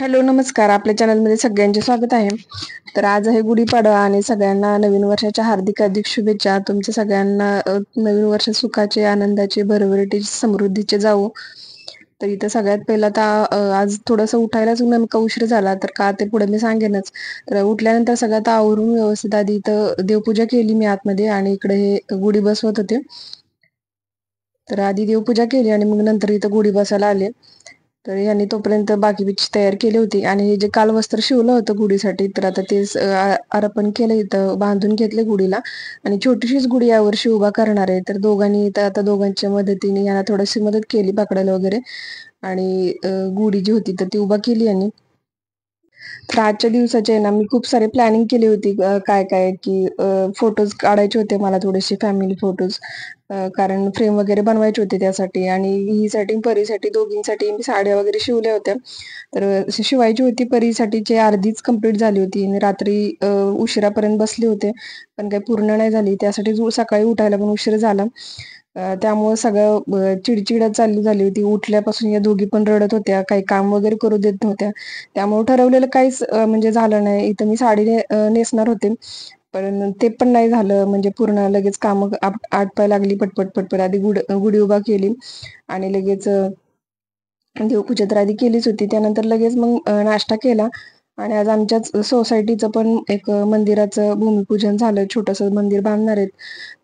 Hello, नमस्कार. आपल्या चॅनलमध्ये सगळ्यांचे स्वागत आहे. तर आज आहे गुढीपाडवा आणि सगळ्यांना नवीन वर्षाच्या हार्दिक शुभेच्छा. तुमच्या सगळ्यांना नवीन वर्ष सुखाचे, आनंदाचे, भरभराटीचे, समृद्धीचे जावो. तर इथं सगळ्यात पहिला तर आज थोडंसं उठायलाच नेमका उशीर झाला, तर का ते पुढे मी सांगेनच. तर उठल्यानंतर सगळ्यात आवरून व्यवस्थित आधी इथं देवपूजा केली मी आतमध्ये, आणि इकडे हे गुढी बसवत होते. तर आधी देवपूजा केली आणि मग नंतर इथं गुढी बसायला आले. तर यांनी तोपर्यंत बाकीची तयार केली होती, आणि हे जे काल वस्त्र शिवलं होतं गुढीसाठी, तर आता तेच अर्पण केलं, इथं बांधून घेतले गुढीला. आणि छोटीशीच गुढी यावर्षी उभा करणार आहे, तर दोघांनी इथं आता दोघांच्या मदतीने यांना थोडीशी मदत केली पकडायला वगैरे, आणि गुढी जी होती तर ती उभा केली यांनी. तर आजच्या दिवसाचे आहे ना, मी खूप सारे प्लॅनिंग केली होती, काय काय की फोटोज काढायचे होते मला, थोडेसे फॅमिली फोटोज, कारण फ्रेम वगैरे बनवायचे होते त्यासाठी. आणि हिसाठी परीसाठी दोघींसाठी मी साड्या वगैरे शिवल्या होत्या. तर शिवायची होती. परीसाठीची अर्धीच कंप्लीट झाली होती, आणि रात्री उशिरापर्यंत बसले होते, पण काही पूर्ण नाही झाली. त्यासाठी सकाळी उठायला पण उशीर झाला. त्यामुळे सगळं चिडचिडच चालू झाली होती. उठल्यापासून या दोघी पण रडत होत्या, काही काम वगैरे करू देत नव्हत्या. त्यामुळे ठरवलेलं काहीच म्हणजे झालं नाही. इथं मी साडी नेसणार होते, पण ते पण नाही झालं. म्हणजे पूर्ण लगेच काम आटपाय लागली पटपट पटपट. आधी गुढी उभा केली, आणि लगेच देवपूजा तर आधी केलीच होती. त्यानंतर लगेच मग नाश्ता केला. आणि आज आमच्याच सोसायटीचं पण एक मंदिराचं भूमिपूजन झालं, छोटंसं मंदिर बांधणार आहेत.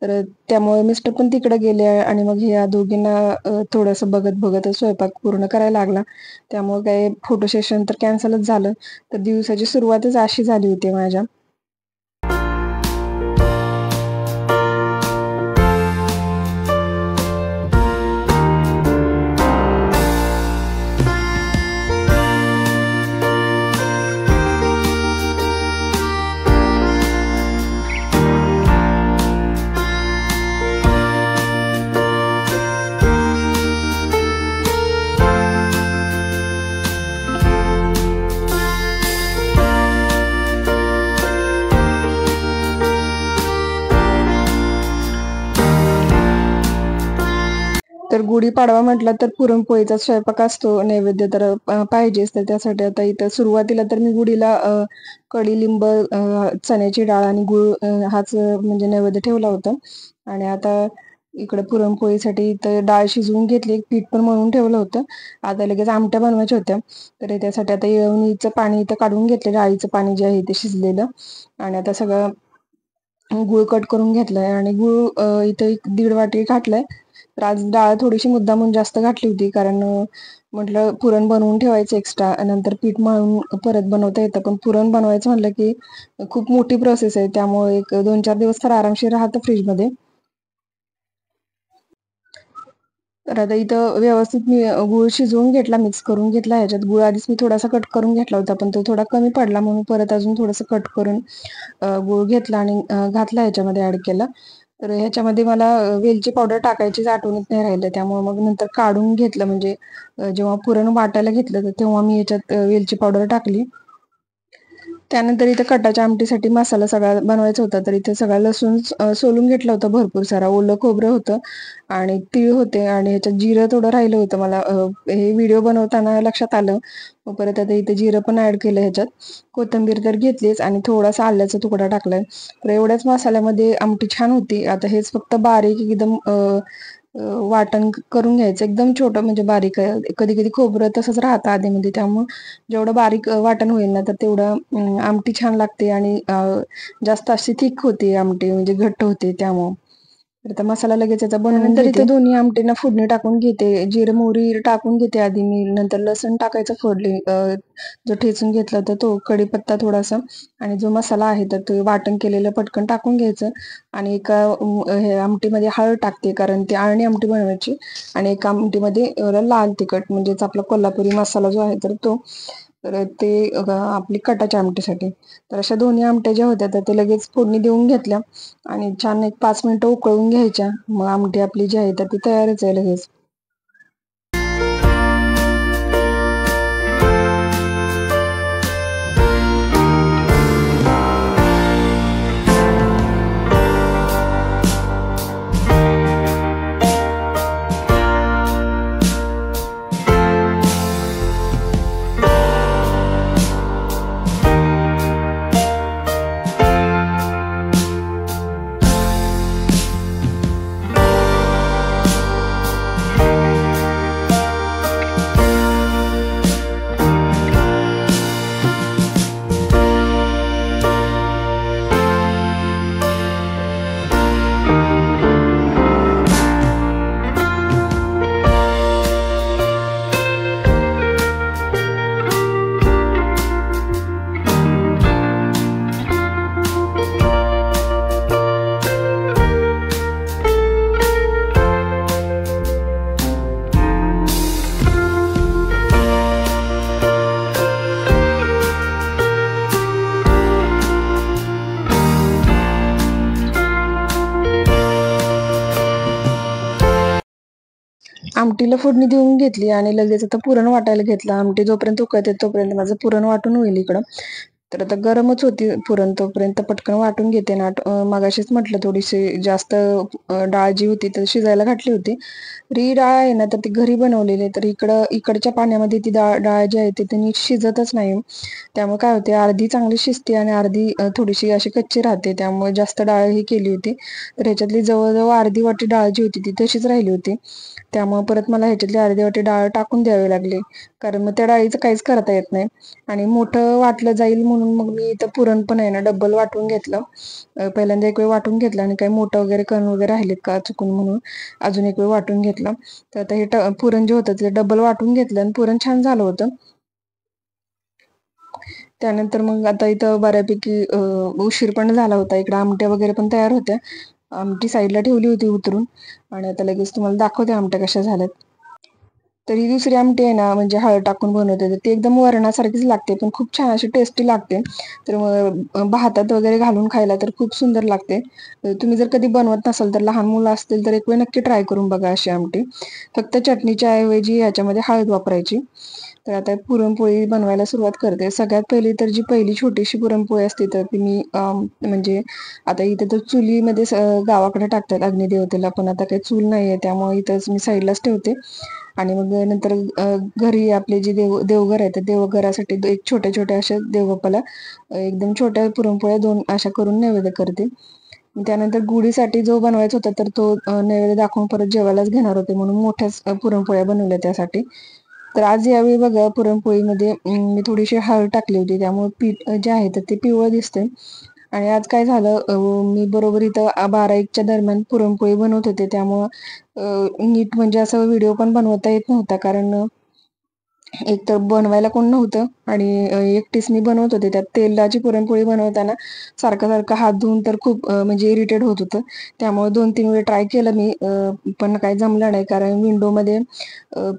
तर त्यामुळे मिस्टर पण तिकडे गेले, आणि मग ह्या दोघींना थोडंसं बघत बघत स्वयंपाक पूर्ण करायला लागला. त्यामुळे काय फोटो सेशन तर कॅन्सलच झालं. तर दिवसाची सुरुवातच अशी झाली होती माझ्या. तर गुढीपाडवा म्हटलं तर पुरणपोळीचा स्वयंपाक असतो, नैवेद्य तर पाहिजेच. तर त्यासाठी आता इथं सुरुवातीला तर मी गुढीला कडीलिंब, चण्याची डाळ आणि गुळ, हाच म्हणजे नैवेद्य ठेवला होता. आणि आता इकडे पुरणपोळीसाठी इथं डाळ शिजवून घेतली, पीठ पण मळून ठेवलं होतं. आता लगेच आमट्या बनवायच्या होत्या. तर त्यासाठी आता येळवणीचं पाणी इथं काढून घेतलं, डाळीचं पाणी जे आहे ते शिजलेलं. आणि आता सगळं गुळ कट करून घेतलाय, आणि गुळ इथं 1.5 वाटी घातलाय. तर आज डाळ थोडीशी मुद्दामून जास्त घातली होती, कारण म्हटलं पुरण बनवून ठेवायचं एक्स्ट्रा, नंतर पीठ मळून परत बनवता येतं. पण पुरण बनवायचं म्हटलं की खूप मोठी प्रोसेस आहे, त्यामुळे एक 2-4 दिवस तर आरामशीर राहतं फ्रीजमध्ये. तर आता इथं व्यवस्थित मी गुळ शिजवून घेतला, मिक्स करून घेतला. ह्याच्यात गुळ आधीच मी थोडासा कट करून घेतला होता, पण तो थोडा कमी पडला, म्हणून परत अजून थोडंसं कट करून गुळ घेतला आणि घातला ह्याच्यामध्ये, ऍड केला. तर ह्याच्यामध्ये मला वेलची पावडर टाकायचीच आठवणीत नाही राहिलं, त्यामुळे मग नंतर काढून घेतलं. म्हणजे जेव्हा पुरण वाटायला घेतलं, तर तेव्हा मी ह्याच्यात वेलची पावडर टाकली. त्यानंतर इथं कटाच्या आमटीसाठी मसाला सगळा बनवायचा होता. तर इथे सगळा लसूण सोलून घेतला होता भरपूर सारा, ओलं खोबरं होतं, आणि तीळ होते, आणि ह्याच्यात जिरं थोडं राहिलं होतं. मला हे व्हिडिओ बनवताना लक्षात आलं. मग परत आता इथे जिरं पण ऍड केलं ह्याच्यात. कोथिंबीर तर घेतलीच, आणि थोडासा आल्याचा तुकडा टाकलाय. तर एवढ्याच मसाल्यामध्ये आमटी छान होती. आता हेच फक्त बारीक एकदम वाटण करून घ्यायचं, एकदम छोटं, म्हणजे बारीक. कधी कधी खोबरं तसंच राहतं आधीमध्ये, त्यामुळे जेवढं बारीक वाटण होईल ना, तर तेवढं आमटी छान लागते, आणि जास्त अशी थिक होते आमटी, म्हणजे घट्ट होते. त्यामुळे तर आता मसाला लगेच याचा बनवून घेते. दोन्ही आमटीना फोडणी टाकून घेते. जिरे मोहरी टाकून घेते आधी मी, नंतर लसूण टाकायचं फोडणी, जो ठेचून घेतला होता तो, कढीपत्ता थोडासा, आणि जो मसाला आहे तर तो वाटण केलेलं पटकन टाकून घ्यायचं. आणि एका हे आमटीमध्ये हळद टाकते, कारण ती आळणी आमटी बनवायची. आणि एका आमटीमध्ये लाल तिखट, म्हणजेच आपला कोल्हापुरी मसाला जो आहे तर तो. तर ते आपली कटाच्या आमटीसाठी. तर अशा दोन्ही आमट्या ज्या होत्या तर ते लगेच फोडणी देऊन घेतल्या, आणि छान एक 5 मिनिटं उकळून घ्यायच्या. मग आमटी आपली जी आहे तर ती तयारच आहे लगेच. आमटीला फोडणी देऊन घेतली आणि लगेच आता पुरण वाटायला घेतलं. आमटी जोपर्यंत उकळते तोपर्यंत माझं पुरण वाटून होईल इकडं. तर आता गरमच होती पुरण, तोपर्यंत पटकन वाटून घेते ना. मगाशीच म्हटलं थोडीशी जास्त डाळ जी होती तर शिजायला घातली होती. तर ही डाळ आहे ना, तर ती घरी बनवलेली आहे. तर इकडच्या पाण्यामध्ये ती डाळ जी आहे ती नीट शिजतच नाही. त्यामुळे काय होते, अर्धी चांगली शिजते आणि अर्धी थोडीशी अशी कच्ची राहते. त्यामुळे जास्त डाळ ही केली होती. तर ह्याच्यातली जवळजवळ अर्धी वाटी डाळ जी होती ती तशीच राहिली होती. त्यामुळे परत मला ह्याच्यातली अर्धी वाटी डाळ टाकून द्यावी लागली, कारण मग त्या डाळीचं काहीच करता येत नाही. आणि मोठं वाटलं जाईल म्हणून मग मी इथं पुरण पण आहे ना डबल वाटून घेतलं. पहिल्यांदा एक वेळ वाटून घेतलं आणि काही मोठं वगैरे कण वगैरे राहिलेत का चुकून म्हणून अजून एक वेळ वाटून घेतलं. तर आता हे पुरण जे होतं ते डबल वाटून घेतलं आणि पुरण छान झालं होतं. त्यानंतर मग आता इथं बऱ्यापैकी उशीर पण झाला होता. इकडे आमट्या वगैरे पण तयार होत्या. आमटी साईडला ठेवली होती उतरून आणि आता लगेच तुम्हाला दाखवते आमट्या कशा झाल्यात. तर ही दुसरी आमटी आहे ना, म्हणजे हळद टाकून बनवते तर ती एकदम वरणासारखीच लागते, पण खूप छान अशी टेस्टी लागते. तर भातात वगैरे घालून खायला तर खूप सुंदर लागते. तुम्ही जर कधी बनवत नसाल तर लहान मुलं असतील तर एक वेळ नक्की ट्राय करून बघा अशी आमटी. फक्त चटणीच्या ऐवजी ह्याच्यामध्ये हळद वापरायची. तर आता पुरणपोळी बनवायला सुरुवात करते. सगळ्यात पहिली तर जी पहिली छोटीशी पुरणपोळी असते तर ती मी म्हणजे आता इथे तर चुलीमध्ये गावाकडे टाकतात अग्निदेवतेला, पण आता काही चूल नाहीये त्यामुळे इथंच मी साईडलाच ठेवते. आणि मग नंतर घरी आपले जे देवघर आहे तर देवघरासाठी एक छोट्या छोट्या अशा देवबाप्पाला एकदम छोट्या पुरणपोळ्या 2 अशा करून नैवेद्य करते. त्यानंतर गुढीसाठी जो बनवायचा होता तर तो नैवेद्य दाखवून परत जेवायलाच घेणार होते, म्हणून मोठ्याच पुरणपोळ्या बनवल्या त्यासाठी. तर आज यावेळी बघा पुरणपोळीमध्ये मी थोडीशी हळद टाकली होती, त्यामुळे पीठ जे आहे तर ते पिवळं दिसते. आणि आज काय झालं, मी बरोबर इथं 12-1च्या दरम्यान पुरणपोळी बनवत होते. त्यामुळं नीट म्हणजे असं व्हिडिओ पण बनवता येत नव्हता, कारण एक तर बनवायला कोण नव्हतं आणि एकटीच मी बनवत होते. त्यात तेलाची पुरणपोळी बनवताना सारखं सारखं हात धुवून तर खूप म्हणजे इरिटेट होत होतं. त्यामुळे 2-3 वेळा ट्राय केलं मी, पण काही जमलं नाही, कारण विंडोमध्ये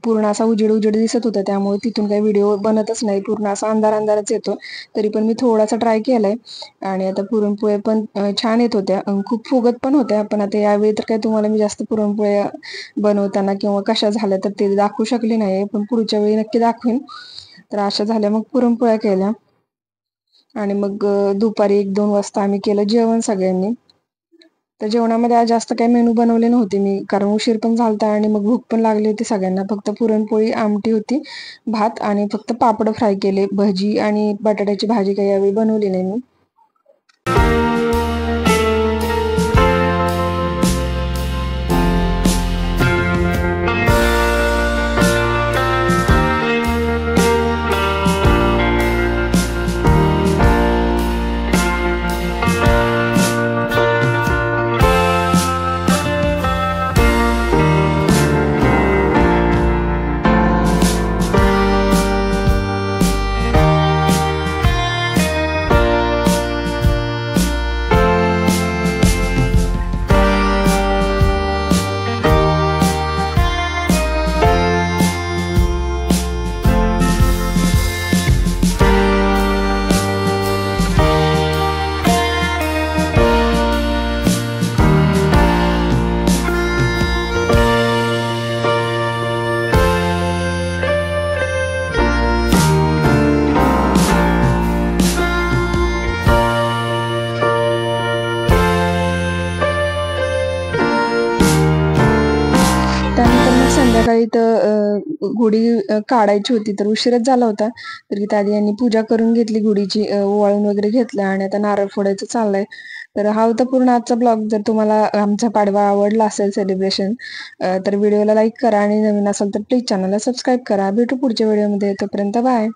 पूर्ण असा उजेड उजेड दिसत होता. त्यामुळे तिथून काही व्हिडिओ बनतच नाही, पूर्ण असा अंधार अंधारच येतो. तरी पण मी थोडासा ट्राय केलाय आणि आता पुरणपोळ्या पण छान येत होत्या, खूप फुगत पण होत्या. पण आता यावेळी तर काही तुम्हाला मी जास्त पुरणपोळ्या बनवताना किंवा कशा झाल्या तर ते दाखवू शकले नाही, पण पुढच्या वेळी नक्की दाखवेन. तर अशा झाल्या मग पुरणपोळ्या केल्या आणि मग दुपारी 1-2 वाजता आम्ही केलं जेवण सगळ्यांनी. तर जेवणामध्ये आज जास्त काही मेनू बनवले नव्हते मी, कारण उशीर पण झालता आणि मग भूक पण लागली होती सगळ्यांना. फक्त पुरणपोळी, आमटी होती, भात आणि फक्त पापड फ्राय केले. भजी आणि बटाट्याची भाजी काही यावेळी बनवली नाही मी. संध्याकाळी तर गुढी काढायची होती तर उशीरच झाला होता. तर इथं आधी यांनी पूजा करून घेतली गुढीची, ओवाळून वगैरे घेतलं आणि आता नारळ फोडायचं चाललंय. तर हा होता पूर्ण आजचा ब्लॉग. जर तुम्हाला आमचा पाडवा आवडला असेल सेलिब्रेशन, तर व्हिडिओला लाईक करा आणि नवीन असेल तर प्लीज चॅनलला सबस्क्राईब करा. भेटू पुढच्या व्हिडिओमध्ये, तोपर्यंत बाय.